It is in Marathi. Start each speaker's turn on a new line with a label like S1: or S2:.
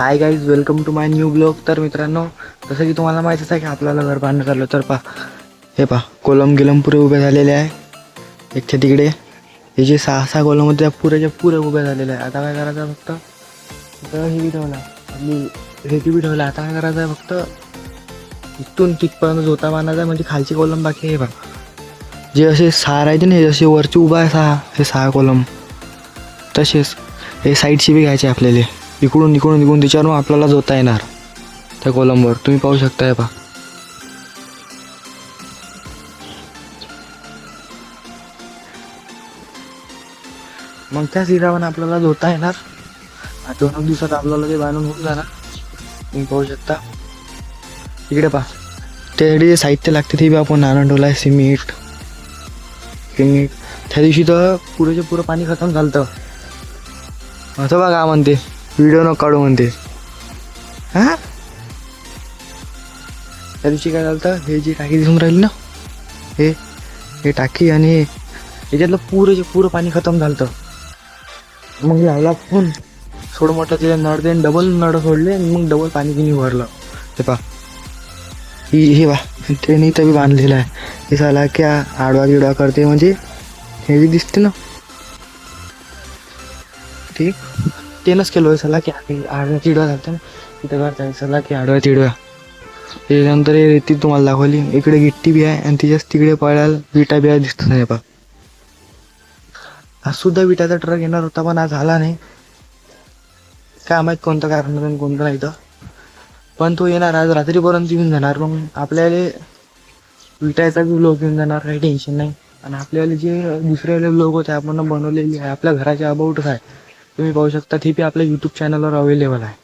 S1: High guys, welcome to my new blog. तर मित्रांनो, जसं की तुम्हाला माहीतच आहे की आपल्याला घर बांधण्यात आलं. तर हे कोलम गिलम पुरे उभे झालेले आहे. एकच्या तिकडे हे जे सहा कोलम होते त्या पुरे उभे झालेले आहे. आता काय करायचं आहे, फक्त इथं हे बी ठेवला आणि रेती बी ठेवला. आता काय करायचं आहे, फक्त इथून तिथपर्यंत जोता बांधायचा आहे. म्हणजे खालची कोलम बाकी आहे. जे असे सहा राहते ना, जसे वरची उभा आहे हे सहा कोलम, तसेच हे साईडची बी घ्यायचे आपल्याला. इकडून त्याच्यावर मग आपल्याला जोता येणार त्या कोलमवर. तुम्ही पाहू शकता. हे मग त्या हिरावर आपल्याला जोता येणार. 2 दिवसात आपल्याला ते बांधून होऊन जाणार. तुम्ही पाहू शकता. इकडे त्यासाठी जे साहित्य लागते ते बी आपण आणून ठेवलं आहे. सिमेंट. त्या दिवशी तर पुरं पाणी खतम झालं. असं बघा म्हणते, व्हिडिओ न काढू म्हणते. हां, त्या दिवशी काय झालं, हे जी टाकी दिसून राहिली ना, हे टाकी आणि याच्यातलं पुरं पाणी खतम झालं. मग लावला फोन, सोड म्हटलं तिला नळ देऊन डबल नळ सोडले आणि मग डबल पाणी किनी भरलं. हे ट्रेन इथं बी बांधलेलं आहे. हे साला क्या आडवा गिडवा करते, म्हणजे हे बी दिसते ना. ठीक, तेनच केलं आहे सला की आडव्या चिडव्या घालते ना, तिथं करता सला की आडव्या चिडव्या. त्याच्यानंतर हे रेती तुम्हाला दाखवली. इकडे गिट्टी बी आहे आणि तिच्याच तिकडे पळायला विटा बी आहे, दिसत नाही. आज सुद्धा विटाचा ट्रक येणार होता, पण आज आला नाही. काय माहीत कोणतं कारण कोणतं नाही. तर पण तो येणार आज रात्रीपर्यंत येऊन जाणार. मग आपल्याला विटायचा बी लोक येऊन जाणार, काही टेन्शन नाही. आणि आपल्याला जे दुसऱ्यावाले लोक होते आपण बनवलेली आहे, आपल्या घराच्या अबाउटच आहे. तुम्ही पाहू शकता. ती बी आपल्या यूट्यूब चॅनलवर अवेलेबल आहे.